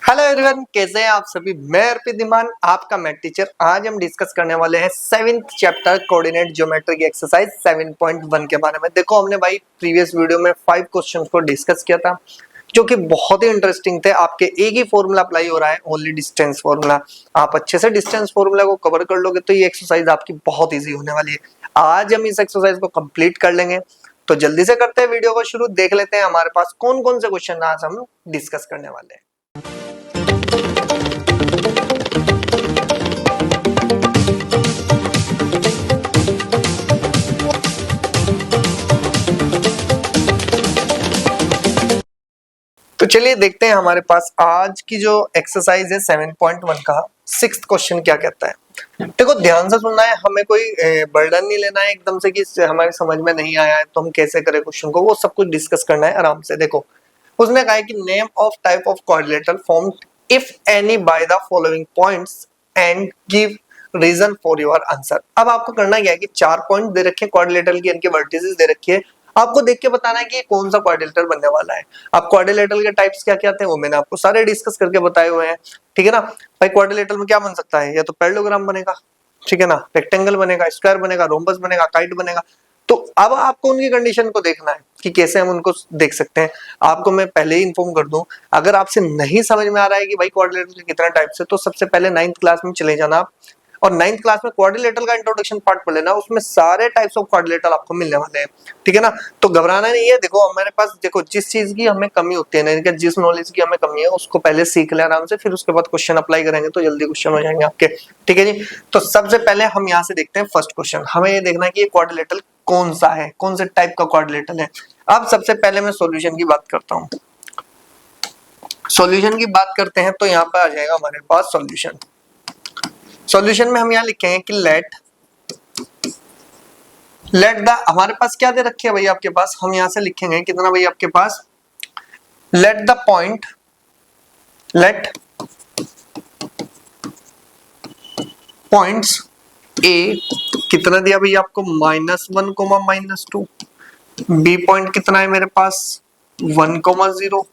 Hello everyone, कैसे हैं आप सभी। मैं अर्पित धीमान, आपका मैथ टीचर। आज हम डिस्कस करने वाले हैं 7th चैप्टर कोऑर्डिनेट ज्योमेट्री की एक्सरसाइज 7.1 के बारे में। देखो, हमने भाई प्रीवियस वीडियो में 5 क्वेश्चंस को डिस्कस किया था जो कि बहुत ही इंटरेस्टिंग थे। आपके एक ही फॉर्मूला अप्लाई हो रहा है, ओनली डिस्टेंस फॉर्मूला। आप अच्छे से डिस्टेंस फॉर्मूला को कवर कर लोगे तो ये एक्सरसाइज आपकी बहुत ईजी होने वाली है। आज हम इस एक्सरसाइज को कंप्लीट कर लेंगे, तो जल्दी से करते हैं वीडियो को शुरू। देख लेते हैं हमारे पास कौन कौन से क्वेश्चन आज हम डिस्कस करने वाले हैं। तो चलिए देखते हैं हमारे पास आज की जो एक्सरसाइज है 7.1 का 6th क्वेश्चन क्या कहता है। देखो, ध्यान से सुनना है, हमें कोई बर्डन नहीं लेना है एकदम से कि हमारे समझ में नहीं आया है तो हम कैसे करें क्वेश्चन को। वो सब कुछ डिस्कस करना है आराम से। देखो, उसने कहा है कि name of type of quadrilateral formed if any by the following points and give reason for your answer. अब आपको करना क्या है कि 4 पॉइंट दे रखे हैं क्वाड्रिलेटरल की, इनके वर्टिसेस दे रखे हैं। आपको देख के बताना है कि कौन सा क्वाड्रिलेटरल बनने वाला है। अब क्वाड्रिलेटरल के टाइप्स क्या क्या हैं वो मैंने आपको सारे डिस्कस करके बताए हुए हैं, ठीक है ना। भाई क्वाड्रिलेटरल में क्या बन सकता है, या तो पैरेललोग्राम बनेगा, ठीक है ना, रेक्टेंगल बनेगा, स्क्वायर बनेगा, रोम्बस बनेगा, काइट बनेगा। तो अब आपको उनकी कंडीशन को देखना है कि कैसे हम उनको देख सकते हैं। आपको मैं पहले ही इन्फॉर्म कर दूं, अगर आपसे नहीं समझ में आ रहा है कि भाई क्वाड्रिलेटरल के कितना टाइप्स है, तो सबसे पहले 9th क्लास में चले जाना आप और 9th क्लास में क्वाड्रिलेटरल का इंट्रोडक्शन पार्ट पढ़ लेना। उसमें सारे टाइप्स ऑफ क्वाड्रिलेटरल आपको मिलने वाले हैं, ठीक है ना। तो घबराना नहीं है। देखो, हमारे पास देखो जिस चीज की हमें कमी होती है ना, जिस नॉलेज की हमें कमी है उसको पहले सीख ले आराम से, फिर उसके बाद क्वेश्चन अप्लाई करेंगे तो जल्दी क्वेश्चन हो जाएंगे आपके, ठीक है जी। तो सबसे पहले हम यहाँ से देखते हैं फर्स्ट क्वेश्चन। हमें ये देखना है कि ये क्वाड्रिलेटरल कौन सा है, कौन से टाइप का क्वाड्रिलेटरल है। अब सबसे पहले मैं सॉल्यूशन की बात करता हूँ। सॉल्यूशन की बात करते हैं तो यहाँ पर आ जाएगा हमारे पास सॉल्यूशन। सॉल्यूशन में हम यहाँ लिखेंगे कि लेट द, हमारे पास क्या दे रखे है भाई आपके पास, हम यहां से लिखेंगे कितना भाई आपके पास, let the point, let points A कितना दिया भाई आपको, -1, -2। बी पॉइंट कितना है मेरे पास, 1, 0।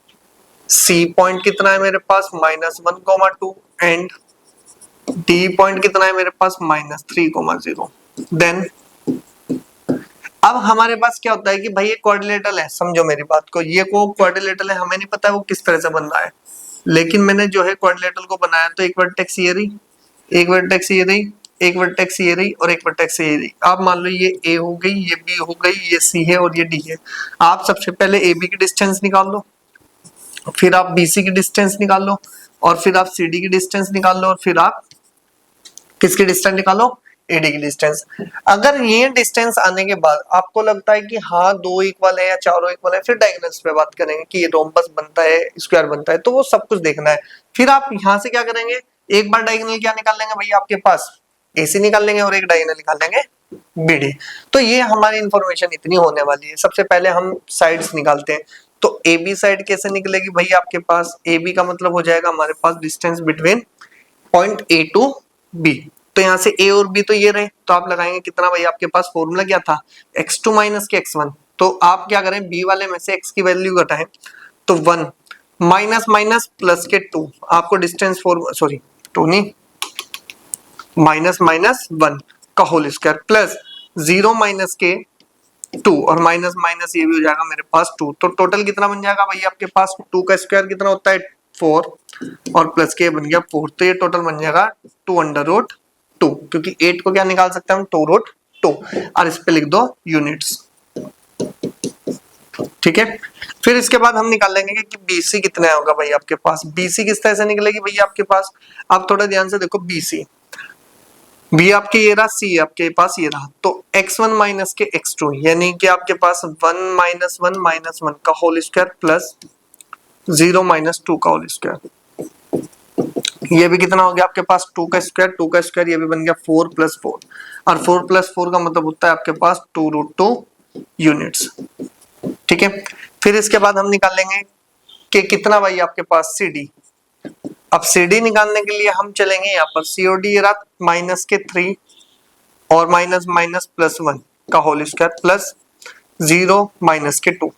सी पॉइंट कितना है मेरे पास, -1, 2। एंड डी पॉइंट कितना है मेरे पास, -3, 0। देन अब हमारे पास क्या होता है कि भाई ये क्वाड्रिलेटरल है, समझो मेरी बात को, ये को क्वाड्रिलेटरल है, हमें नहीं पता है वो किस तरह से बन रहा है, लेकिन मैंने जो है क्वाड्रिलेटरल को बनाया तो एक वर्टेक्स ये रही, एक वर्टेक्स ये रही, एक वर्टेक्स ये रही और एक वर्टेक्स ये रही। आप मान लो ये ए हो गई, ये बी हो गई, ये सी है और ये डी है। आप सबसे पहले ए बी की डिस्टेंस निकाल लो, फिर आप बी सी की डिस्टेंस निकाल लो, और फिर आप सी डी की डिस्टेंस निकाल लो, और फिर आप किसकी डिस्टेंस निकालो, एडी की डिस्टेंस। अगर ये डिस्टेंस आने के बाद आपको लगता है कि हाँ दो इक्वल है या चारों इक्वल है, फिर डायगोनल्स पे बात करेंगे कि ये रोम्बस बनता है, स्क्वायर बनता है, तो वो सब कुछ देखना है। फिर आप यहाँ से क्या करेंगे, एक बार डायगोनल क्या निकाल लेंगे भैया आपके पास, एसी निकाल लेंगे और एक डायगोनल निकाल लेंगे बीडी। तो ये हमारी इंफॉर्मेशन इतनी होने वाली है। सबसे पहले हम साइड्स निकालते हैं। तो ए बी साइड कैसे निकलेगी भैया आपके पास, ए बी का मतलब हो जाएगा हमारे पास distance between point A to B. तो यहाँ से ए और बी तो ये रहे, तो आप लगाएंगे कितना भाई आपके पास, फॉर्मूला क्या था, x2 माइनस के x1। तो आप क्या करें, बी वाले में से x की वैल्यू घटाएं तो 1 माइनस माइनस प्लस के 2, आपको डिस्टेंस सॉरी 2 नहीं, माइनस माइनस 1 का होल स्क्वायर प्लस 0 माइनस के 2 और माइनस माइनस ये भी हो जाएगा मेरे पास 2। तो टोटल कितना बन जाएगा भाई आपके पास, 2 का स्क्वायर कितना होता है 4 और प्लस के बन गया 4। तो ये टोटल बन जाएगा 2/√2, क्योंकि 8 को क्या निकाल सकते हैं हम, 2√2, और इस पे लिख दो यूनिट्स, ठीक है। फिर इसके बाद हम निकाल लेंगे कि बीसी कितना होगा भाई आपके पास। बीसी किस तरह से निकलेगी भैया आपके पास, आप थोड़ा ध्यान से देखो, बीसी बी आपके ये रहा, सी आपके पास ये रहा, तो x1 माइनस के x2 यानी कि आपके पास 1 माइनस 1 माइनस 1 का होल स्क्वायर प्लस 0 माइनस 2 का होल स्क्वायर। ये भी कितना हो गया आपके पास, 2 का स्क्वायर, 2 का स्क्वायर ये भी बन गया 4 प्लस 4, और 4 प्लस 4 का मतलब होता है आपके पास 2√2 यूनिट्स, ठीक है। फिर इसके बाद हम निकाल लेंगे कि कितना भाई आपके पास सी डी। अब सी डी निकालने के लिए हम चलेंगे यहाँ पर, सी ओ डी रहा माइनस के 3 और माइनस माइनस प्लस 1 का होल स्क्वायर प्लस 0 माइनस के 2।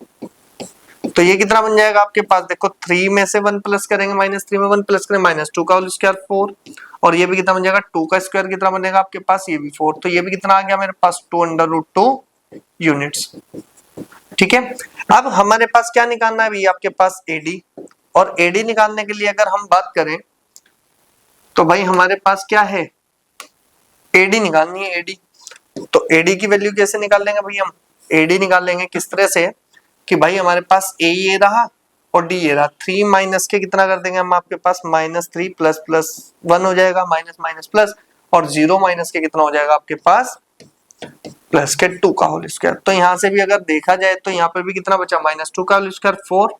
तो ये कितना बन जाएगा आपके पास, देखो 3 में से 1 प्लस करेंगे, -3 में 1 प्लस करेंगे, -2 का होल स्क्वायर 4, और ये भी कितना बन जाएगा 2 का स्क्वायर कितना बनेगा आपके पास, ये भी 4, तो ये भी कितना आ गया मेरे पास 2√2 यूनिट्स। ठीक है, अब हमारे पास क्या निकालना है भाई, आपके पास एडी, और एडी निकालने के लिए अगर हम बात करें तो भाई हमारे पास क्या है, एडी निकालनी है एडी। तो एडी की वैल्यू कैसे निकाल लेंगे भाई हम, एडी निकाल लेंगे किस तरह से कि भाई हमारे पास ए ये रहा और डी ये रहा, 3 माइनस के कितना कर देंगे हम आपके पास -3 प्लस प्लस 1 हो जाएगा, माइनस माइनस प्लस, और 0 माइनस के कितना हो जाएगा आपके पास प्लस के 2 का होल स्क्वायर। तो यहाँ से भी अगर देखा जाए तो यहाँ पर भी कितना बचा, -2 का होल स्क्वायर 4,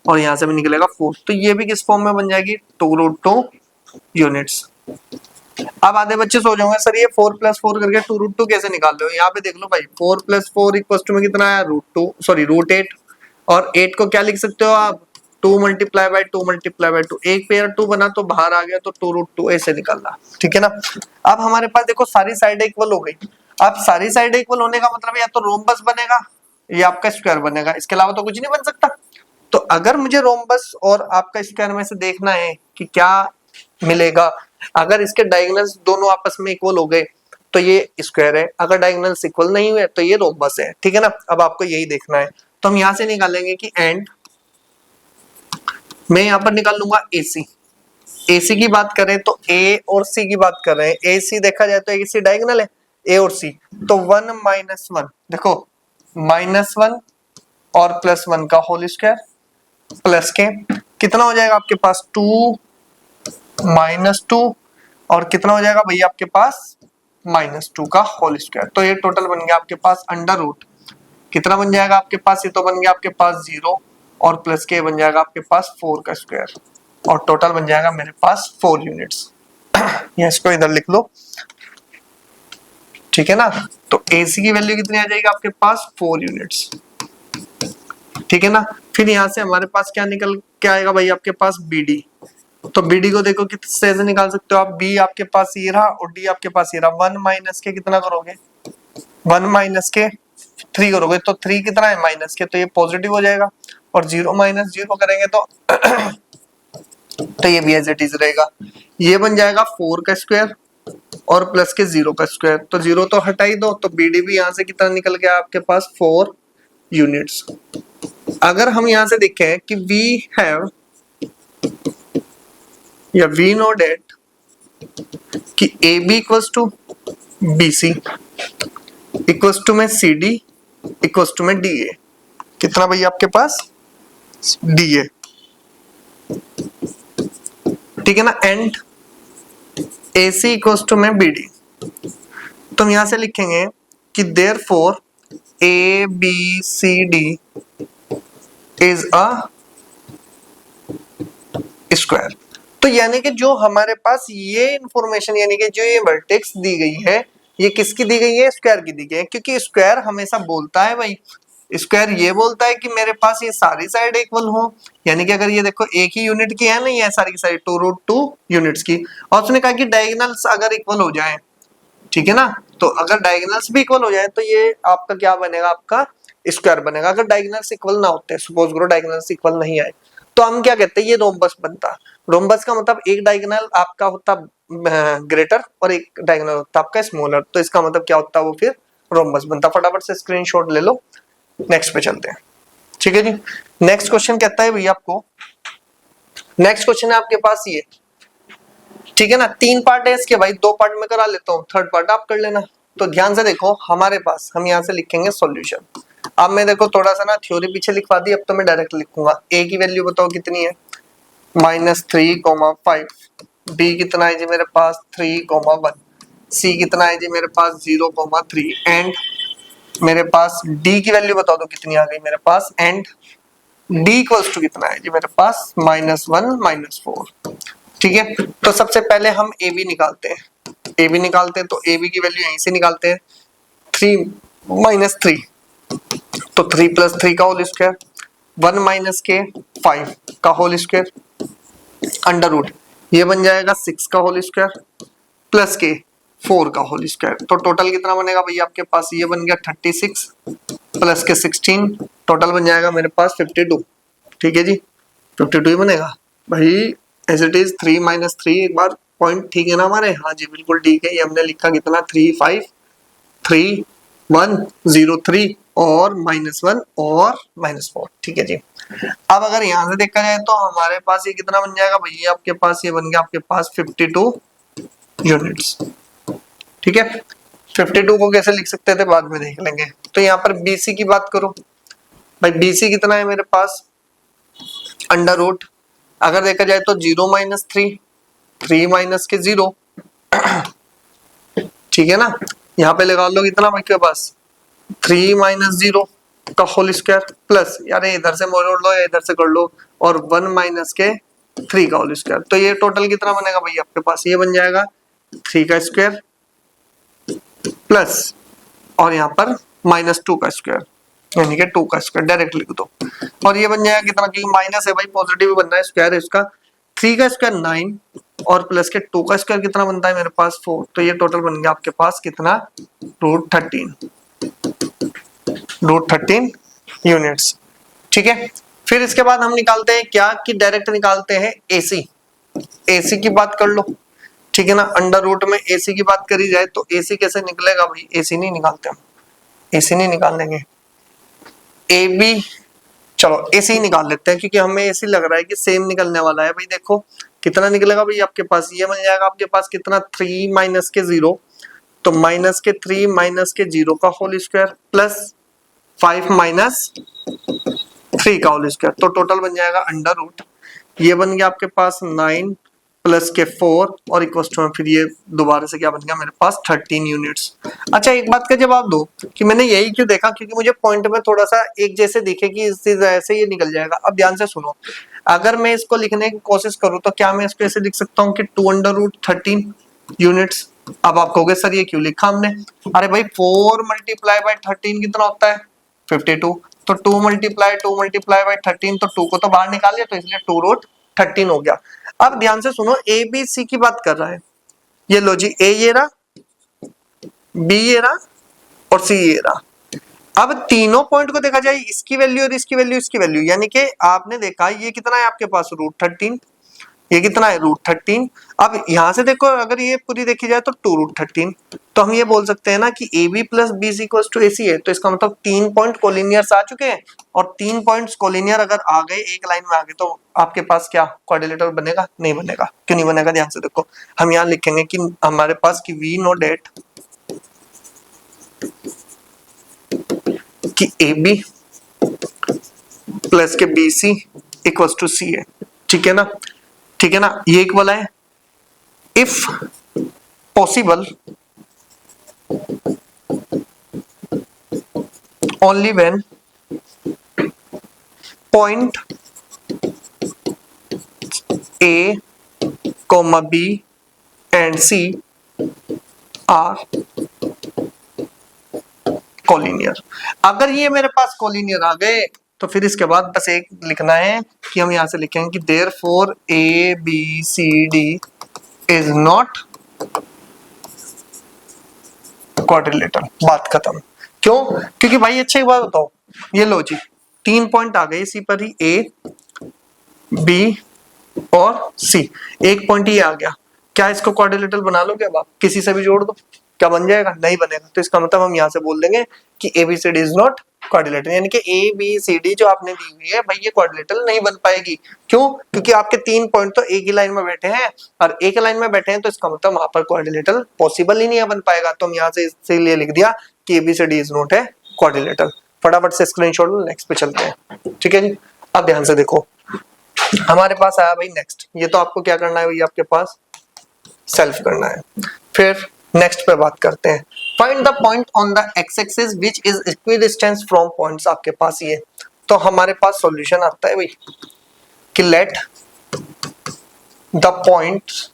और यहाँ से भी निकलेगा 4, तो ये भी किस फॉर्म में बन जाएगी 2√2 यूनिट्स। अब आधे बच्चे सोच होंगे सर ये 4 + 4 करके 2√2 कैसे निकाल रहे हो, यहाँ पे देख लो भाई 4 + 4 इक्वल्स टू में कितना आया √8, और 8 को क्या लिख सकते हो आप 2 × 2 × 2, एक पेयर 2 बना तो बाहर आ गया तो 2√2 ऐसे निकलना, ठीक है ना। अब हमारे पास देखो सारी साइड इक्वल हो गई, अब सारी साइड इक्वल होने का मतलब या तो रोम्बस बनेगा या आपका स्क्वायर बनेगा, इसके अलावा तो कुछ नहीं बन सकता। तो अगर मुझे रोम्बस और आपका स्क्वायर में से देखना है कि क्या मिलेगा, अगर इसके डायगोनल्स दोनों आपस में इक्वल हो गए तो ये स्क्वायर है, अगर डायगोनल्स इक्वल नहीं हुए तो ये रोम्बस है, ठीक है ना। अब आपको यही देखना है, तो हम यहां से निकालेंगे कि एंड मैं यहां पर निकाल लूंगा एसी। एसी की बात करें तो ए और सी की बात कर रहे हैं, ए सी देखा जाए तो एसी डायगोनल है ए और सी, तो 1 - 1 देखो -1 और +1 का होल स्क्वायर प्लस के कितना हो जाएगा आपके पास 2 -2, और कितना हो जाएगा भैया आपके पास -2 का होल स्क्वायर। तो ये टोटल बन गया आपके पास √ कितना बन जाएगा आपके पास, ये तो बन गया आपके पास 0, और प्लस के बन जाएगा आपके पास 4 का स्क्वायर, और टोटल बन जाएगा मेरे पास 4 यूनिट्स। ये इसको इधर लिख लो, ठीक है ना। तो AC की वैल्यू कितनी आ जाएगी आपके पास 4 यूनिट्स, ठीक है ना। फिर यहाँ से हमारे पास क्या निकल के आएगा भाई आपके पास BD, तो BD को देखो किस तरह से निकाल सकते हो आप, B आपके पास ये रहा और D आपके पास ये रहा, 1 माइनस के कितना करोगे 1 माइनस के 3 करोगे तो 3 कितना है माइनस के, तो ये पॉजिटिव हो जाएगा, और 0 - 0 करेंगे तो ये भी एज इट इज रहेगा, ये बन जाएगा 4 का स्क्वायर और प्लस के 0 का स्क्वायर, तो 0 तो हटा ही दो, तो BD भी यहाँ से कितना निकल गया आपके पास 4 यूनिट्स। अगर हम यहाँ से देखें कि वी हैव या वी नो डेट कि AB equals to BC equals to में CD इक्वल्स टू में DA, कितना भैया आपके पास DA, ठीक है ना, एंड AC इक्वल्स टू में BD। तो हम यहां से लिखेंगे कि therefore ABCD is a square. तो यानी कि जो हमारे पास ये इंफॉर्मेशन यानी कि जो ये वर्टेक्स दी गई है ये किसकी दी गई है, स्क्वायर की दी गई है, क्योंकि स्क्वायर हमेशा बोलता है भाई, स्क्वायर ये बोलता है कि मेरे पास ये सारी साइड इक्वल हो, यानी कि अगर ये देखो एक ही यूनिट की है ना, ये सारी की सारी 2√2 यूनिट्स की, और उसने कहा कि डायगोनल्स अगर इक्वल हो जाए, ठीक है ना, तो अगर डायगोनल्स भी इक्वल हो जाए तो ये आपका क्या बनेगा, आपका स्क्वायर बनेगा। अगर डायगोनल्स इक्वल ना होते, सपोज करो डायगोनल्स इक्वल नहीं आए, तो हम क्या कहते हैं, ये रोम्बस बनता। रोम्बस का मतलब एक डायगोनल आपका होता ग्रेटर और एक डायगोनल होता आपका स्मॉलर, तो इसका मतलब क्या होता है, वो फिर रोम्बस बनता। फटाफट से स्क्रीनशॉट ले लो, नेक्स्ट पे चलते हैं, ठीक है जी। नेक्स्ट क्वेश्चन कहता है भैया आपको, नेक्स्ट क्वेश्चन है आपके पास ये, ठीक है ना, 3 पार्ट है इसके भाई, 2 पार्ट में करा लेता हूँ, 3rd पार्ट आप कर लेना। तो ध्यान से देखो हमारे पास, हम यहाँ से लिखेंगे सॉल्यूशन। अब मैं देखो थोड़ा सा ना थ्योरी पीछे लिखवा दी, अब तो मैं डायरेक्ट लिखूंगा। ए की वैल्यू बताओ कितनी है -3, 5, बी कितना है जी मेरे पास 3, 1, सी कितना है जी मेरे पास 0, 3, एंड मेरे पास डी की वैल्यू बता दो कितनी आ गई मेरे पास, एंड डी इक्वल्स टू कितना है जी मेरे पास -1, -4, ठीक है। तो सबसे पहले हम ए बी निकालते हैं, ए बी निकालते हैं, तो ए बी की वैल्यू यहीं से निकालते हैं, 3 - 3, तो 3 + 3 का होल स्क्वायर, 1 - के 5 का होल स्क्वायर, √ ये बन जाएगा 6 का होल स्क्वायर प्लस के 4 का होल स्क्वायर। तो टोटल कितना बनेगा भैया आपके पास, ये बन गया 36 प्लस के 16, टोटल बन जाएगा मेरे पास 52। ठीक है जी, 52 ही बनेगा भाई। एज इट इज 3 माइनस 3, एक बार पॉइंट ठीक है ना हमारे? हाँ जी बिल्कुल ठीक है। ये हमने लिखा कितना, 3 5 3 1 0 3 और -1 और -4। ठीक है जी। अब अगर यहाँ से देखा जाए तो हमारे पास ये कितना बन जाएगा भैया, आपके पास ये बन गया आपके पास 52 यूनिट्स। ठीक है, 52 को कैसे लिख सकते थे बाद में देख लेंगे। तो यहाँ पर BC की बात करो भाई, BC कितना है मेरे पास, अंडर रूट, अगर देखा जाए तो 0 माइनस 3, 3 माइनस के 0। ठीक है ना, यहाँ पे लगा लो कितना भाई के पास 3 माइनस 0 का होल स्क्वायर प्लस, यार इधर से मोड़ लो या इधर से कर लो, और 1 माइनस के 3 का होल स्क्वायर। तो ये टोटल कितना बनेगा भाई आपके पास, ये बन जाएगा 3 का स्क्वायर प्लस और यहाँ पर -2 का स्क्वायर, यानी कि 2 का स्क्वायर डायरेक्ट लिख दो। और ये बन जाएगा कितना, क्योंकि माइनस है भाई, पॉजिटिव बनना है, स्क्वायर है इसका। 3 का स्क्वायर 9 और प्लस के 2 का स्क्वायर कितना बनता है मेरे पास 4। तो ये टोटल बन गया आपके पास कितना, √13 यूनिट्स। ठीक है, फिर इसके बाद हम निकालते हैं क्या, कि डायरेक्ट निकालते हैं एसी की बात कर लो। ठीक है ना, अंडर रूट में एसी की बात करी जाए तो एसी कैसे निकलेगा भाई, एसी नहीं निकालते हम, एसी नहीं निकाल देंगे। ए बी, चलो एसी ही निकाल लेते हैं, क्योंकि हमें एसी लग रहा है कि सेम निकलने वाला है भाई। देखो कितना निकलेगा भाई आपके पास, ये मिल जाएगा आपके पास कितना, 3 माइनस के 0, तो माइनस के 3 माइनस के 0 का होल स्क्वायर प्लस 5 माइनस 3 का होल स्क्वायर। तो टोटल बन जाएगा अंडर रूट, ये बन गया आपके पास 9 प्लस के 4 और इक्वल टू में फिर ये दोबारा से क्या बन गया मेरे पास 13 यूनिट्स। अच्छा एक बात का जवाब दो कि मैंने यही क्यों देखा, क्योंकि मुझे पॉइंट में थोड़ा सा एक जैसे दिखे कि इस वजह से ये निकल जाएगा। अब ध्यान से सुनो, अगर मैं इसको लिखने की कोशिश करूं तो क्या मैं इसको ऐसे लिख सकता हूँ कि 2√13 यूनिट्स। अब आप कहोगे सर ये क्यों लिखा हमने, अरे भाई 4 मल्टीप्लाई बाय 13 कितना होता है 52, तो 2 मल्टीप्लाई बाय 13, तो 2 को तो बाहर निकाल लिया, तो इसलिए 2√13 हो गया। अब ध्यान से सुनो, ए बी सी की बात कर रहा है, ये लो जी, ए ये रहा, बी ये रहा और सी ये रहा। अब तीनों पॉइंट को देखा जाए, इसकी वैल्यू और इसकी वैल्यू, इसकी वैल्यू, यानी कि आपने देखा ये कितना है आपके पास √13, ये कितना है √13। अब यहां से देखो, अगर ये पूरी देखी जाए तो 2√13, तो हम ये बोल सकते हैं ना कि A B plus B is equal to A C है। तो इसका मतलब 3 पॉइंट कोलिनियर्स आ चुके हैं, और 3 पॉइंट्स कोलिनियर अगर आ गए, एक लाइन में आ गए, तो आपके पास क्या क्वाड्रिलेटरल बनेगा, नहीं बनेगा। क्यों नहीं बनेगा, ध्यान से देखो, हम यहाँ लिखेंगे कि हमारे पास कि वी नो डेट कि ए बी प्लस के बी सी इक्वल टू सी है। ठीक है ना, ठीक है ना, ये एक वाला है। If possible only when point A comma B and C are collinear. अगर ये मेरे पास कोलिनियर आ गए तो फिर इसके बाद बस एक लिखना है कि हम यहां से लिखेंगे कि therefore A B C D is not quadrilateral. बात खत्म। क्यों, क्योंकि भाई अच्छी बात बताओ, ये लो जी 3 पॉइंट आ गए इसी पर ही, ए बी और सी, एक पॉइंट ही आ गया, क्या इसको क्वाड्रिलेटरल बना लोगे? अब आप किसी से भी जोड़ दो, क्या बन जाएगा, नहीं बनेगा। तो इसका मतलब हम यहाँ से बोल देंगे कि ABCD इज नॉट क्वाड्रिलेटरल, यानी कि ABCD जो आपने दी हुई है भाई ये क्वाड्रिलेटरल नहीं बन पाएगी। क्यों, क्योंकि आपके 3 पॉइंट तो एक ही लाइन में बैठे हैं, और एक ही लाइन में बैठे हैं, तो इसका मतलब वहां पर क्वाड्रिलेटरल पॉसिबल ही नहीं है बन पाएगा। तो हम यहाँ से इसीलिए लिख दिया कि ABCD इज नॉट है क्वाड्रिलेटरल। फटाफट से स्क्रीनशॉट लो, नेक्स्ट पे चलते हैं। ठीक है जी, अब ध्यान से देखो, हमारे पास आया भाई नेक्स्ट, ये तो आपको क्या करना है भाई, आपके पास सेल्फ करना है। फिर नेक्स्ट पे बात करते हैं, find the point on the x axis which is equidistance from points. आपके पास ये, तो हमारे पास सॉल्यूशन आता है भाई कि let the points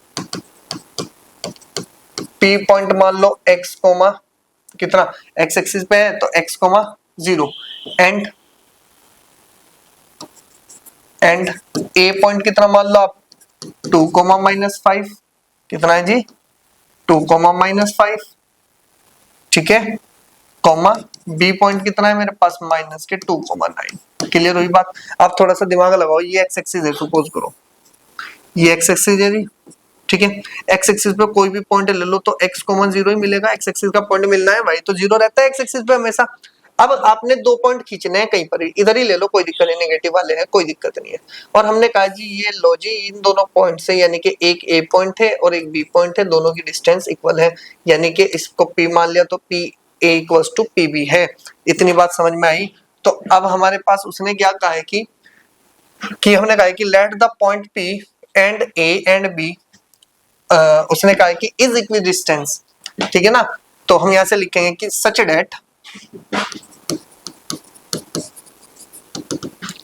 P point मान लो x कोमा कितना, एक्स एक्सिस पे है तो x comma 0, and A point कितना मान लो आप 2 कोमा -5, कितना है जी 2 कोमा -5, ठीक है, कॉमा बी पॉइंट कितना है मेरे पास माइनस के 2,9। क्लियर हुई बात। अब थोड़ा सा दिमाग लगाओ, ये एक्स एक्सिस है, सपोज करो ये एक्स एक्सिस है जी, ठीक है। एक्स एक्सिस पे कोई भी पॉइंट ले लो तो एक्स कॉमन जीरो ही मिलेगा, एक्स एक्सिस का पॉइंट मिलना है भाई, तो जीरो रहता है एक्स एक्सिस पे हमेशा। अब आपने दो पॉइंट खींचने हैं कहीं पर इधर ही ले लो, कोई दिक्कत नहीं, नेगेटिव वाले हैं कोई दिक्कत नहीं है। और हमने कहा जी ये लो जी इन दोनों पॉइंट से, यानी कि एक ए पॉइंट है और एक बी पॉइंट है, दोनों की डिस्टेंस इक्वल है, यानी कि इसको पी मान लिया तो P A equals to P B है। इतनी बात समझ में आई। तो अब हमारे पास उसने क्या कहा है कि हमने कहा है कि let the point P and A and B, उसने कहा है कि इज इक्वी डिस्टेंस, ठीक है ना। तो हम यहां से लिखेंगे कि सच डेट,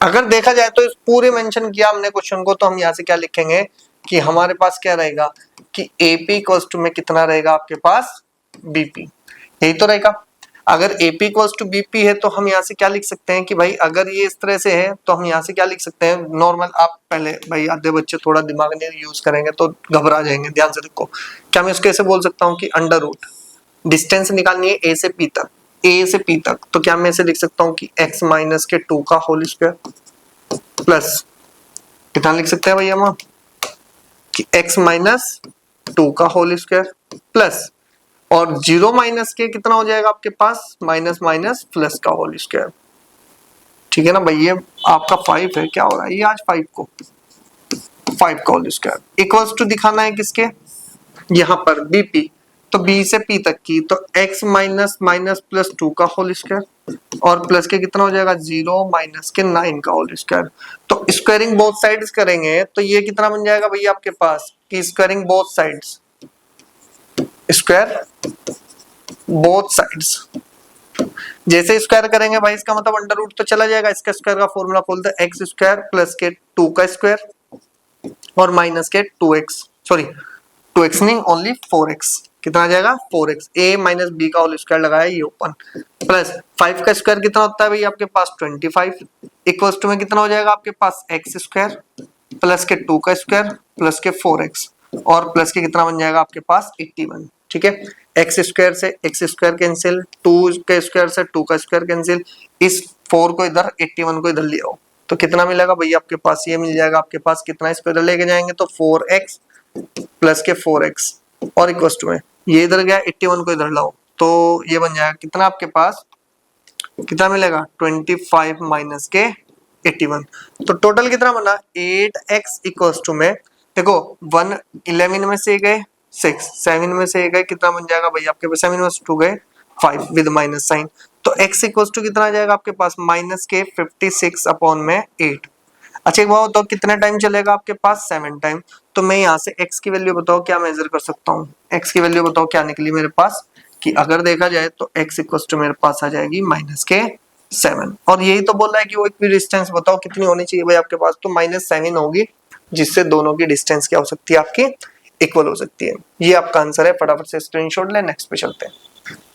अगर देखा जाए तो इस पूरे मेंशन किया हमने क्वेश्चन को, तो हम यहां से क्या लिखेंगे कि हमारे पास क्या रहेगा कि एपी इक्वल्स टू में कितना रहेगा आपके पास बीपी, यही तो रहेगा। अगर एपी इक्वल्स टू बीपी है तो हम यहाँ से क्या लिख सकते हैं कि भाई अगर ये इस तरह से है तो हम यहाँ से क्या लिख सकते हैं नॉर्मल। आप पहले भाई आधे बच्चे थोड़ा दिमाग नहीं यूज करेंगे तो घबरा जाएंगे, ध्यान से देखो। क्या मैं इसको ऐसे बोल सकता हूँ कि अंडर रूट डिस्टेंस निकालनी है ए से पी तक, ए से पी तक, तो क्या मैं ऐसे लिख सकता हूँ कि x माइनस के 2 का होल स्क्वायर प्लस कितना लिख सकते हैं भाई हम कि x माइनस 2 का होल स्क्वायर प्लस, और 0 माइनस के कितना हो जाएगा आपके पास माइनस माइनस प्लस का होल स्क्वायर, ठीक है ना भाई। ये आपका 5 है, क्या हो रहा है ये आज 5 को 5 का होल स्क्वायर इक्वल्स टू दिखाना है किसके, यहाँ पर बीपी, तो बी से पी तक की, तो x माइनस माइनस प्लस 2 का होल स्क्वायर और प्लस के कितना हो जाएगा 0 माइनस के 9 का होल स्क्वायर। तो स्क्वायरिंग बोथ साइड्स करेंगे तो ये कितना बन जाएगा भैया आपके पास कि squaring both sides, square both sides, जैसे स्क्वायर करेंगे भाई इसका मतलब अंडर रूट तो चला जाएगा, इसका स्क्वायर का फॉर्मूला खोलते हैं एक्स स्क्वायर प्लस के 2 का स्क्वायर और माइनस के 2x, सॉरी 2x नहीं ओनली 4x, कितना आ जाएगा 4x, a माइनस बी का होल स्क्वायर लगाया ये ओपन, प्लस 5 का स्क्वायर कितना होता है भाई आपके पास 25 इक्वल्स टू में कितना हो जाएगा आपके पास x स्क्वायर प्लस के 2 का स्क्वायर प्लस के 4x और प्लस के कितना बन जाएगा आपके पास 81, ठीक है। एक्स स्क्वायर से एक्स स्क्वायर कैंसिल, 2 के स्क्वायर से 2 का स्क्वायर कैंसिल, इस 4 को इधर 81 को इधर ले आओ तो कितना मिलेगा भैया आपके पास, ये मिल जाएगा आपके पास कितना, इसको इधर लेके जाएंगे तो 4x प्लस के 4x और इक्वल्स टू में ये इधर गया 81 को इधर लाओ तो ये बन जाएगा कितना आपके पास, कितना मिलेगा 25 माइनस के 81, तो टोटल कितना बना 8x इक्वल्स टू में देखो 1 11 में से गए 6, 7 में से गए कितना बन जाएगा भाई आपके पास 7 में से 2 गए 5 विद माइनस साइन, तो x इक्वल्स टू कितना आ जाएगा आपके पास माइनस के 56 अपॉन में 8। अच्छा एक बात बताओ कितना टाइम चलेगा आपके पास 7 टाइम, तो मैं यहाँ से x की वैल्यू बताओ क्या मेजर कर सकता हूँ, x की वैल्यू बताओ क्या निकली मेरे पास कि अगर देखा जाए तो x इक्वल्स टू मेरे पास आ जाएगी माइनस के 7, और यही तो बोल रहा है कि वो इक्वी डिस्टेंस बताओ कितनी होनी चाहिए भाई आपके पास, तो माइनस 7 होगी जिससे दोनों की डिस्टेंस क्या हो सकती है आपकी इक्वल हो सकती है। ये आपका आंसर है, फटाफट से स्क्रीनशॉट ले, नेक्स्ट पे चलते हैं,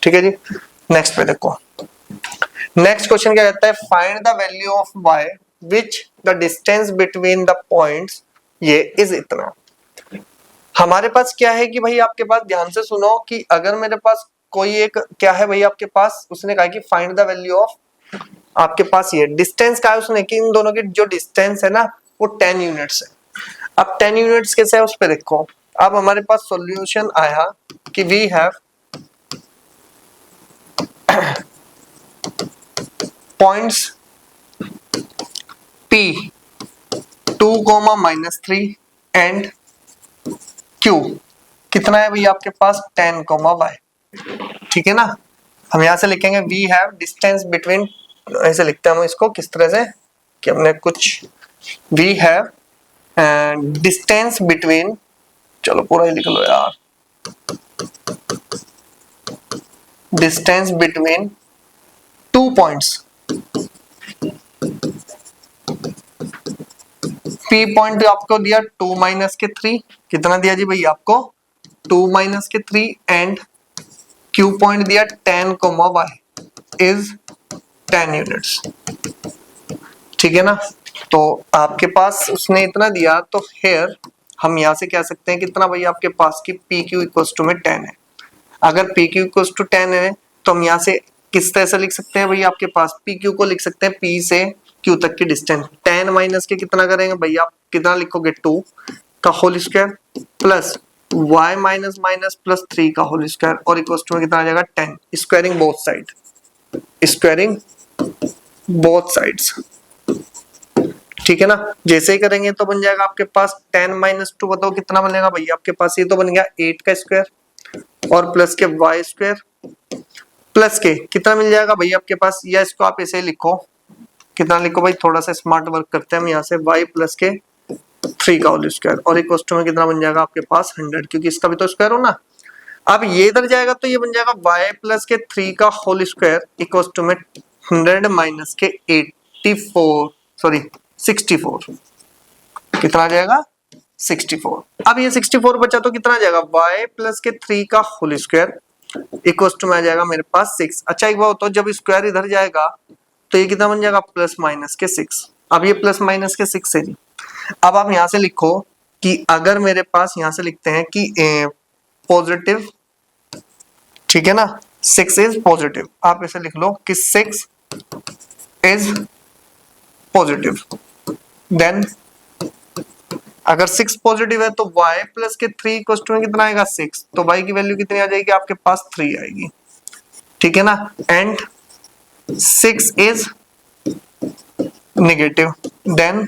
ठीक है जी। नेक्स्ट पे देखो, नेक्स्ट क्वेश्चन क्या कहता है find the value of y which the distance between the points, ये इज इतना। हमारे पास क्या है कि भाई आपके पास ध्यान से सुनो कि अगर मेरे पास कोई एक क्या है भाई आपके पास, उसने कहा कि फाइंड द वैल्यू ऑफ, आपके पास ये डिस्टेंस का है उसने कि इन दोनों की जो डिस्टेंस है ना वो 10 यूनिट्स है। अब 10 यूनिट्स कैसे है उस पे देखो, अब हमारे पास सॉल्यूशन आया कि we have points P 2, -3 and Q कितना है भैया आपके पास 10, y, ठीक है ना। हम यहां से लिखेंगे वी हैव डिस्टेंस बिटवीन, ऐसे लिखते हैं हम इसको किस तरह से कि हमने कुछ वी हैव डिस्टेंस बिटवीन, चलो पूरा ही लिख लो यार, distance between 2 points, P point आपको दिया 2 माइनस के 3, कितना दिया जी भैया आपको 2 माइनस के 3 एंड Q पॉइंट दिया 10, y इज 10 यूनिट्स, ठीक है ना। तो आपके पास उसने इतना दिया तो हेयर हम यहां से कह सकते हैं कितना भैया आपके पास की PQ इक्वल्स टू में 10 है। अगर PQ इक्वल्स टू 10 है तो हम यहाँ से किस तरह से लिख सकते हैं भैया, आपके पास पी क्यू को लिख सकते हैं पी से क्यू तक की डिस्टेंस, 10 माइनस के कितना करेंगे भैया, आप कितना लिखोगे 2 का whole square plus y minus minus plus 3 का होल स्क्वायर और इक्वल टू में कितना आ जाएगा 10, squaring both side, squaring both sides, ठीक है ना। जैसे ही करेंगे तो बन जाएगा आपके पास 10 माइनस 2, बताओ कितना बनेगा भैया आपके पास, ये तो बन गया 8 का स्क्वायर और प्लस के y स्क्वायर प्लस के कितना मिल जाएगा भैया आपके पास, या इसको आप ऐसे ही लिखो, कितना लिखो भाई, थोड़ा सा स्मार्ट वर्क करते हैं हम यहाँ से, y प्लस के 3 का होल स्क्वायर और इक्वल टू में कितना बन जाएगा आपके पास 100, क्योंकि इसका भी तो स्क्वायर हो ना। अब ये इधर जाएगा तो ये बन जाएगा y प्लस के 3 का होल स्क्वायर इक्वल टू में 100 माइनस के 84 सॉरी 64, कितना आ जाएगा 64। अब ये 64 बचा तो कितना आ जाएगा y प्लस के 3 का होल स्क्वायर इक्वल टू में आ जाएगा मेरे पास 6। अच्छा एक बात होता है, जब स्क्वायर इधर जाएगा तो ये कितना बन जाएगा प्लस माइनस के 6। अब ये प्लस माइनस के 6 है जी। अब आप यहां से लिखो कि अगर मेरे पास यहां से लिखते हैं कि पॉजिटिव, ठीक है ना, 6 इज पॉजिटिव, आप ऐसे लिख लो कि 6 इज पॉजिटिव, देन अगर 6 पॉजिटिव है तो y प्लस के 3 इक्वल टू में कितना आएगा 6, तो y की वैल्यू कितनी आ जाएगी आपके पास 3 आएगी, ठीक है ना। एंड 6 इज नेगेटिव, देन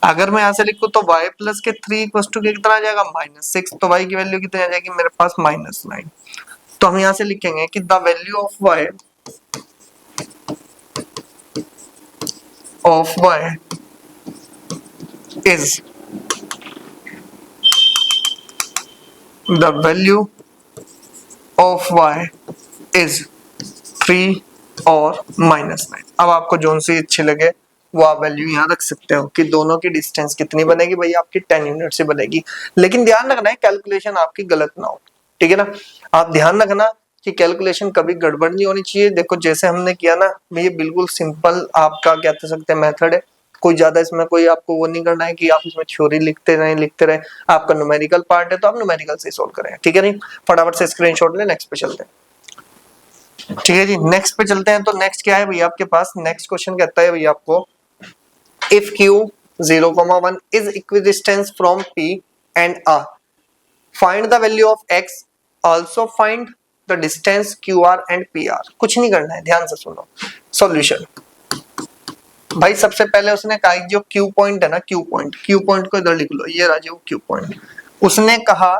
अगर मैं यहां से लिखूं तो y प्लस के 3 इक्वल टू कितना आ जाएगा -6, तो y की वैल्यू कितनी आ जाएगी मेरे पास -9। तो हम यहां से लिखेंगे कि the value of y is the value of y is 3 और -9। अब आपको जोन सी अच्छी लगे वो आप वैल्यू यहाँ रख सकते हो कि दोनों की डिस्टेंस कितनी बनेगी भैया, आपकी 10 यूनिट से बनेगी। लेकिन ध्यान रखना है कैलकुलेशन आपकी गलत ना हो, ठीक है ना। आप ध्यान रखना कि कैलकुलेशन कभी गड़बड़ नहीं होनी चाहिए। देखो जैसे हमने किया ना, ये बिल्कुल सिंपल आपका क्या कह सकते हैं मेथड है, कोई ज्यादा इसमें कोई आपको वो नहीं करना है कि आप इसमें थ्योरी लिखते रहे। आपका न्यूमेरिकल पार्ट है तो आप न्यूमेरिकल से सॉल्व करें, ठीक है। नहीं फटाफट से स्क्रीनशॉट ले, नेक्स्ट पे चलते हैं, ठीक है जी। नेक्स्ट पे चलते हैं। तो नेक्स्ट क्या है भैया आपके पास, नेक्स्ट क्वेश्चन कहता है भैया आपको if q 0,1 is equidistant from p and r, find the value of x, also find the distance qr and pr। कुछ नहीं करना है, ध्यान से सुनो सॉल्यूशन। भाई सबसे पहले उसने कहा जो q पॉइंट है ना, q पॉइंट को इधर लिख लो, ये रहा जो q पॉइंट। उसने कहा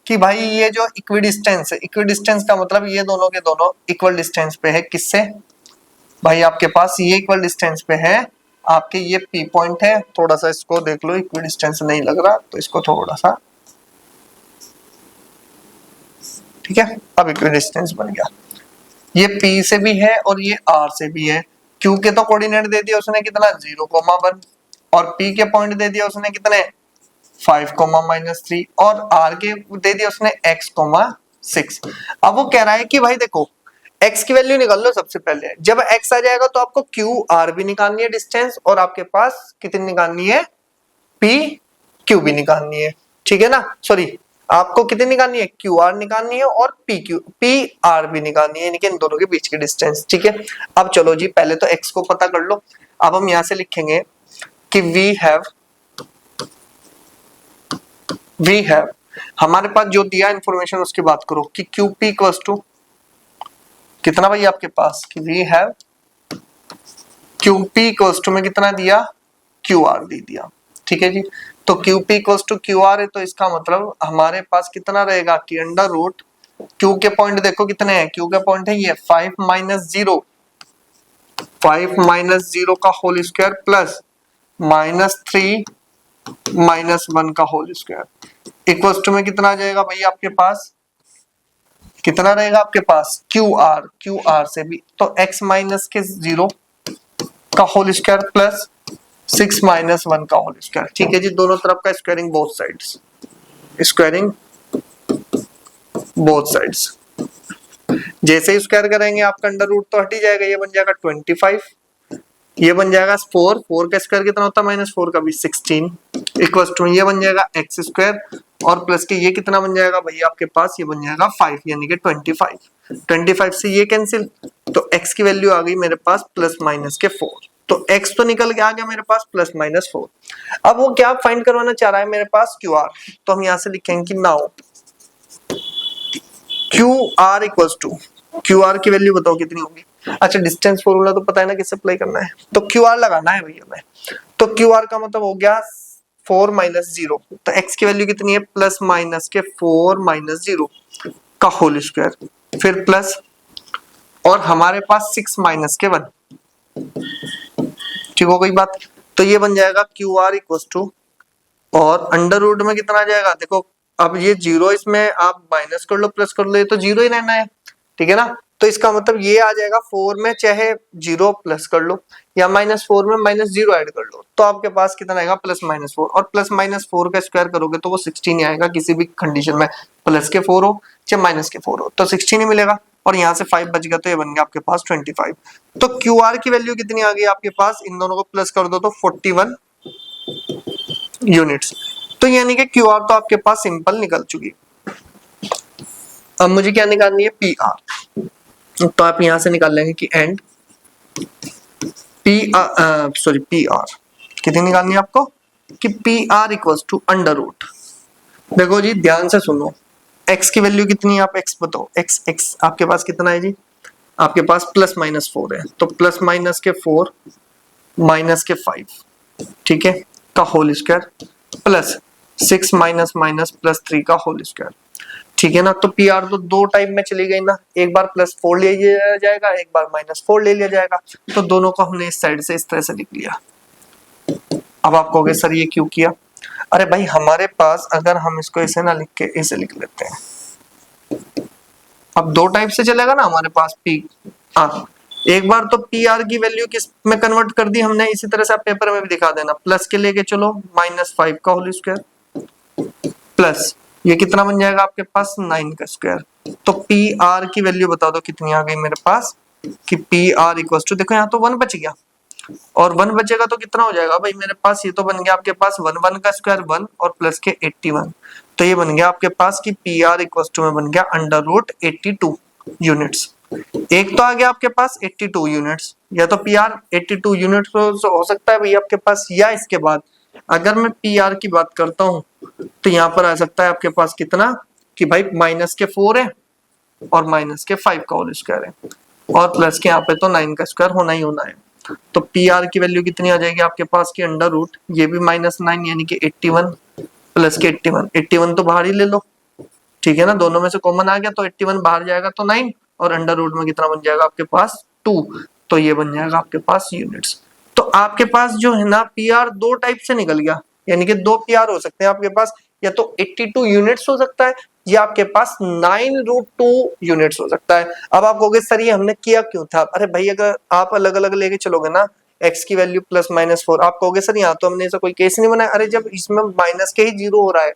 कि भाई ये जो इक्विडिस्टेंस है, इक्विडिस्टेंस का मतलब ये दोनों के दोनों इक्वल डिस्टेंस पे है, किससे भाई आपके पास ये इक्वल डिस्टेंस पे है, आपके ये P पॉइंट है, थोड़ा सा इसको देख लो, इक्विडिस्टेंस नहीं लग रहा तो इसको थोड़ा सा, ठीक है। अब इक्विडिस्टेंस बन गया, ये P से भी है और ये R से भी है। Q के तो कोऑर्डिनेट दे दिया उसने कितना 0,1 और P के पॉइंट दे दिया उसने कितने 5, -3 और R के दे दिया उसने x, 6। अब वो कह रहा है कि भाई देखो x की वैल्यू निकाल लो सबसे पहले, जब x आ जाएगा तो आपको q r भी निकालनी है डिस्टेंस, और आपके पास कितनी निकालनी है p q भी निकालनी है, ठीक है ना। सॉरी आपको कितनी निकालनी है q r निकालनी है और p r भी निकालनी है, यानी कि इन दोनों के बीच की डिस्टेंस, ठीक है। अब चलो जी पहले तो x को पता कर लो। अब हम यहां से लिखेंगे कि वी हैव हमारे पास जो दिया इंफॉर्मेशन उसकी बात करो कि QP इक्वल्स टू कितना भाई आपके पास, कि we have QP equals to में कितना दिया QR दे दिया, ठीक है जी। तो QP इक्वल्स टू QR है, तो इसका मतलब हमारे पास कितना रहेगा कि अंडर रूट Q के पॉइंट देखो कितने हैं, Q के पॉइंट है ये 5 माइनस 0 का होल स्क्वायर प्लस -3 -1 का होल स्क्वायर इक्वल्स टू में कितना आ जाएगा भाई आपके पास, कितना रहेगा आपके पास QR से भी तो x माइनस के 0 का होल स्क्वायर प्लस 6 -1 का होल स्क्वायर, ठीक है जी। दोनों तरफ का squaring both sides, squaring both sides. जैसे ही स्क्वायर करेंगे आपका अंडर रूट तो हट ही जाएगा, ये बन जाएगा 25 ये बन जाएगा 4, 4 का स्क्वायर कितना होता है माइनस 4 का भी 16 इक्वल टू ये बन जाएगा एक्स स्क्वायर और प्लस के ये कितना बन जाएगा भैया आपके पास, ये बन जाएगा 5 यानी कि 25 से ये कैंसिल, तो x की वैल्यू आ गई मेरे पास प्लस माइनस के 4, तो x तो निकल के आ गया मेरे पास प्लस माइनस 4। अब वो क्या फाइंड करवाना चाह रहा है मेरे पास, QR, तो हम यहाँ से लिखेंगे कि now QR equals to, QR की वैल्यू बताओ कितनी होगी। अच्छा डिस्टेंस फॉर्मूला तो पता है ना किससे अप्लाई करना है, तो QR लगाना है भैया मैं, तो QR का मतलब हो गया 4 माइनस 0, तो x की वैल्यू कितनी है प्लस माइनस के 4 माइनस 0 का होल स्क्वायर, फिर प्लस और हमारे पास 6 माइनस के 1, ठीक हो गई बात। तो ये बन जाएगा QR इक्वल्स टू, और अंडर रूट में कितना आ जाएगा देखो, अब ये 0 इसमें आप माइनस कर लो प्लस कर लो, ये तो 0 ही रहना है, ठीक है ना, तो इसका मतलब ये आ जाएगा 4 में चाहे 0 प्लस कर लो या माइनस 4 में माइनस 0 ऐड कर लो, तो आपके पास कितना आएगा प्लस माइनस 4, और प्लस माइनस 4 का स्क्वायर करोगे तो वो 16 ही आएगा, किसी भी कंडीशन में प्लस के 4 हो चाहे माइनस के 4 हो तो 16 ही मिलेगा, और यहाँ से 5 बच गया तो ये बन गया आपके पास 25। तो QR की वैल्यू कितनी आ गई आपके पास, इन दोनों को प्लस कर दो तो 41 यूनिट्स, तो यानी कि QR तो आपके पास सिंपल निकल चुकी। अब मुझे क्या निकालनी है PR, तो आप यहां से निकाल लेंगे कि एंड PR कितनी निकालनी है आपको कि PR equals to under root, देखो जी ध्यान से सुनो, x की वैल्यू कितनी है आप x बताओ, x आपके पास कितना है जी, आपके पास प्लस माइनस 4 है, तो प्लस माइनस के 4 माइनस के 5, ठीक है, का whole square plus 6 minus minus plus 3 का होल स्क्वायर, ठीक है ना। तो PR तो दो टाइप में चली गई ना, एक बार प्लस 4 ले लिया जाएगा, एक बार माइनस 4 ले लिया जाएगा, तो दोनों को हमने इस साइड से इस तरह से लिख लिया। अब आप कहोगे सर ये क्यों किया, अरे भाई हमारे पास अगर हम इसको ऐसे ना लिख के ऐसे लिख लेते हैं, अब दो टाइप से चलेगा ना हमारे पास P, हाँ एक बार तो PR की वैल्यू किस में कन्वर्ट कर दी हमने, इसी तरह से आप पेपर में भी दिखा देना, प्लस के लेके चलो माइनस 5 का होल स्क्वायर प्लस ये कितना बन जाएगा आपके पास 9 का स्क्वायर, तो PR की वैल्यू बता दो कितनी आ गई मेरे पास कि PR इक्वल टू, देखो यहाँ तो 1 बच गया और 1 बचेगा तो कितना हो जाएगा भाई मेरे पास, ये तो बन गया आपके पास 1 का स्क्वायर 1 और प्लस के 81, तो ये बन गया आपके पास कि PR इक्वल टू में बन गया अंडर रूट 82 यूनिट्स। एक तो आ गया आपके पास 82 यूनिट्स, या तो PR 82 यूनिट्स हो सकता है भाई आपके पास, या इसके बाद अगर मैं PR की बात करता हूं तो यहाँ पर आ सकता है आपके पास कितना कि भाई माइनस के 4 है और माइनस के 5 का होल स्क्वायर है और प्लस के यहाँ पे तो 9 का स्क्वायर होना ही होना है, तो PR की वैल्यू कितनी आ जाएगी आपके पास की अंडर रूट, ये भी -9 यानी कि 81 प्लस के 81 तो बाहर ही ले लो, ठीक है ना, दोनों में से कॉमन आ गया तो 81 बाहर जाएगा तो 9 और अंडर रूट में कितना बन जाएगा आपके पास 2, तो ये बन जाएगा आपके पास यूनिट्स। तो आपके पास जो है ना PR दो टाइप से निकल गया, यानी कि दो PR हो सकते हैं आपके पास, या तो 82 यूनिट्स हो सकता है या आपके पास 9√2 यूनिट्स हो सकता है। अब आप कहोगे सर ये हमने किया क्यों था, अरे भाई अगर आप अलग अलग लेके चलोगे ना x की वैल्यू प्लस माइनस 4, आप कहोगे सर यहाँ तो हमने ऐसा कोई केस नहीं बनाया, अरे जब इसमें माइनस के ही 0 हो रहा है,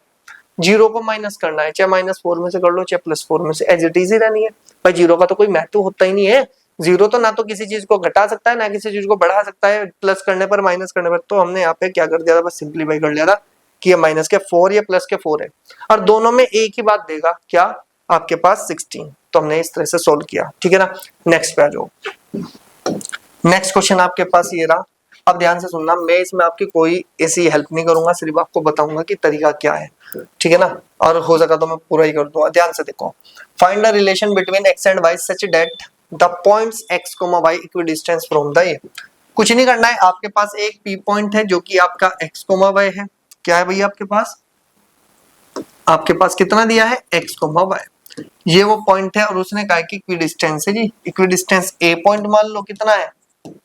0 को माइनस करना है, चाहे -4 में से कर लो चाहे +4 में से, एज इट इज ही रहनी है भाई, 0 का तो कोई महत्व होता ही नहीं है, 0 तो ना तो किसी चीज को घटा सकता है ना किसी चीज को बढ़ा सकता है, प्लस करने पर माइनस करने पर, तो हमने यहाँ पे क्या कर दिया था बस सिंपलीफाई कर लिया था कि ये माइनस के 4 या प्लस के 4 है और दोनों में एक ही बात देगा क्या आपके पास 16, तो हमने इस तरह से सोल्व किया, ठीक है ना। नेक्स्ट पे आ जाओ, नेक्स्ट क्वेश्चन आपके पास ये रहा। अब ध्यान से सुनना, मैं इसमें आपकी कोई ऐसी हेल्प नहीं करूंगा, सिर्फ आपको बताऊंगा कि तरीका क्या है, ठीक है ना, और हो सका तो मैं पूरा ही कर दूंगा। ध्यान से देखो, find the relation between x and y such that the points x, y equidistance from the ए। कुछ नहीं करना है, आपके पास एक P पॉइंट है जो कि आपका x, y है, क्या है भैया आपके पास कितना दिया है x, y, ये वो पॉइंट है और उसने कहा कि इक्विडिस्टेंस है जी, इक्विडिस्टेंस A पॉइंट मान लो कितना है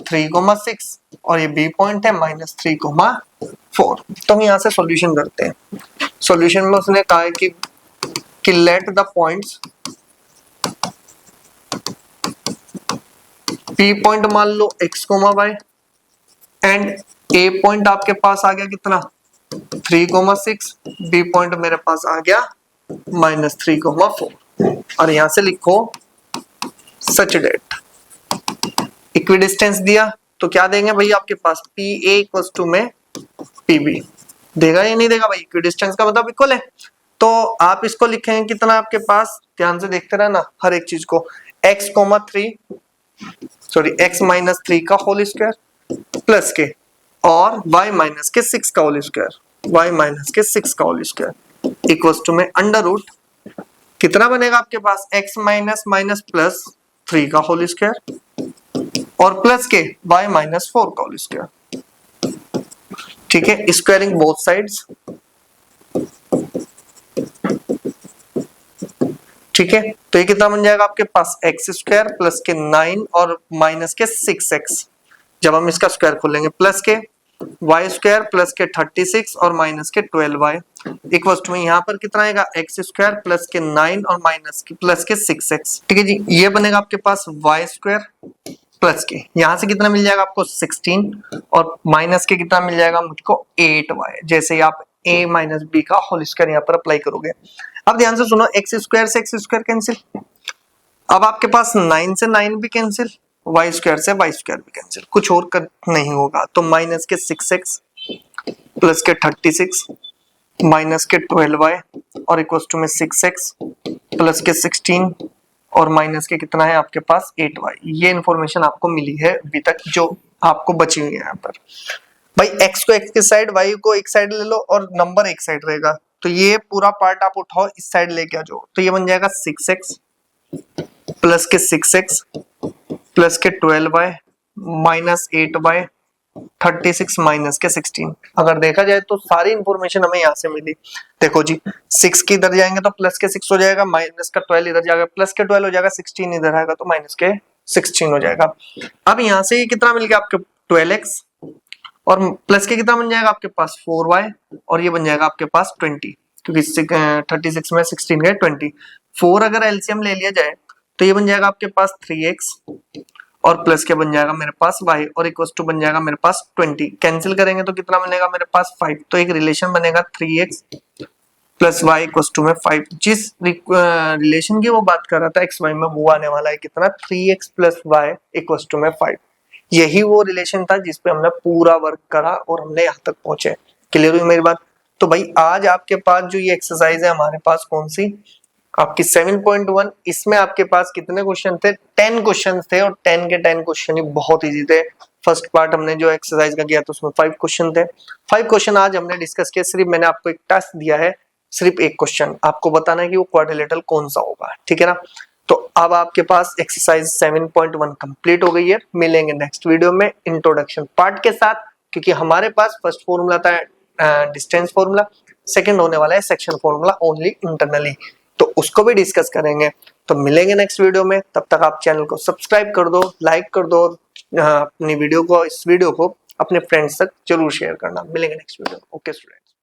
3,6 और ये B पॉइंट है -3,4। तो हम यहाँ से सॉल्यूशन करते हैं। सॉल्यूशन में उसने कहा है कि let the points P point मान लो x, y and A point आपके पास आ गया कितना 3,6, B पॉइंट मेरे पास आ गया -3,4 और यहां से लिखो सच डेट, इक्विडिस्टेंस दिया तो क्या देंगे भाई आपके पास PA इक्वल्स टू में PB देगा या नहीं देगा भाई, इक्वी डिस्टेंस का मतलब इक्वल है। तो आप इसको लिखेंगे कितना आपके पास, ध्यान से देखते रहना हर एक चीज को, x माइनस 3 का होल स्क्वायर प्लस के और y माइनस के 6 का होल स्क्वायर इक्वल्स टू में अंडर रूट कितना बनेगा आपके पास, x माइनस माइनस प्लस 3 का होल स्क्वायर और प्लस के y माइनस 4 का होल स्क्वायर। ठीक है, स्क्वायरिंग बोथ साइड्स। ठीक है, तो ये कितना बन जाएगा आपके पास, एक्स स्क्वायर प्लस के 9 और माइनस के 6x, जब हम इसका स्क्वायर खोलेंगे प्लस के वाई स्क्वायर प्लस के 36 और माइनस के 12y इक्वल्स टू यहाँ पर कितना आएगा, एक्स स्क्वायर प्लस के 9 और माइनस के प्लस के 6x। ठीक है जी, ये बनेगा आपके पास वाई स्क्वायर प्लस के, यहाँ से कितना मिल जाएगा आपको 16 और माइनस के कितना मिल जाएगा मुझको 8y, जैसे ही आप a माइनस बी का होल स्क्वायर यहाँ पर अप्लाई करोगे। अब ध्यान से सुनो, एक्स स्क्वायर से एक्स स्क्वायर कैंसिल, अब आपके पास 9 से 9 भी कैंसिल, वाई स्क्वायर से वाई स्क्वायर भी कैंसिल, कुछ और कर नहीं होगा। तो माइनस के 6x प्लस के 36 माइनस के 12y और इक्वल्स टू में 6x प्लस के 16 और माइनस के कितना है आपके पास 8y। ये इंफॉर्मेशन आपको मिली है अभी तक जो आपको बची हुई है यहाँ पर। भाई x को x के साइड, y को एक साइड ले लो और नंबर एक साइड रहेगा, तो ये पूरा पार्ट आप उठाओ इस साइड लेके आ जाओ, तो ये बन जाएगा 6x प्लस के 6x प्लस के 12y माइनस 8y 36 माइनस के 16। अगर देखा जाए तो सारी इंफॉर्मेशन हमें यहाँ से मिली। देखो जी, 6 के इधर जाएंगे तो प्लस के 6 हो जाएगा, माइनस का 12 इधर जाएगा, प्लस के 12 हो जाएगा, 16 इधर आएगा तो माइनस के 16 हो जाएगा। अब यहाँ से ये कितना मिल गया आपके 12x और प्लस के कितना बन जाएगा आपके पास 4y और ये बन जाएगा आपके पास 20, क्योंकि 36 में 16 गए 20। 4 अगर एलसीएम ले लिया जाए तो ये बन जाएगा आपके पास 3x और प्लस के बन जाएगा मेरे पास y और इक्वल टू बन जाएगा मेरे पास 20। कैंसिल करेंगे तो कितना बनेगा मेरे पास 5, तो एक रिलेशन बनेगा 3x plus y equal to में 5। जिस रिलेशन की वो बात कर रहा था xy में, वो आने वाला है कितना 3x plus y equal to में 5। यही वो रिलेशन था जिसपे हमने पूरा वर्क करा और हमने यहाँ तक पहुंचे। क्लियर हुई मेरी बात? तो भाई आज आपके पास जो ये एक्सरसाइज है हमारे पास कौन सी, आपकी 7.1, इसमें आपके पास कितने क्वेश्चन थे, 10 क्वेश्चन थे और 10 के 10 क्वेश्चन ही बहुत इजी थे। फर्स्ट पार्ट हमने जो एक्सरसाइज का किया था उसमें 5 क्वेश्चन थे। 5 क्वेश्चन आज हमने डिस्कस किया। सिर्फ मैंने आपको एक टास्क दिया है, सिर्फ एक क्वेश्चन आपको बताना है कि वो क्वाड्रिलेटरल कौन सा होगा। ठीक है ना? तो अब आपके पास एक्सरसाइज 7.1 कंप्लीट हो गई है। मिलेंगे नेक्स्ट वीडियो में इंट्रोडक्शन पार्ट के साथ, क्योंकि हमारे पास फर्स्ट फॉर्मूला था डिस्टेंस फॉर्मूला, सेकंड होने वाला है सेक्शन फॉर्मूला ओनली इंटरनली, तो उसको भी डिस्कस करेंगे। तो मिलेंगे नेक्स्ट वीडियो में, तब तक आप चैनल को सब्सक्राइब कर दो, लाइक कर दो, अपनी वीडियो को, इस वीडियो को अपने फ्रेंड्स तक जरूर शेयर करना। मिलेंगे नेक्स्ट वीडियो। Okay students.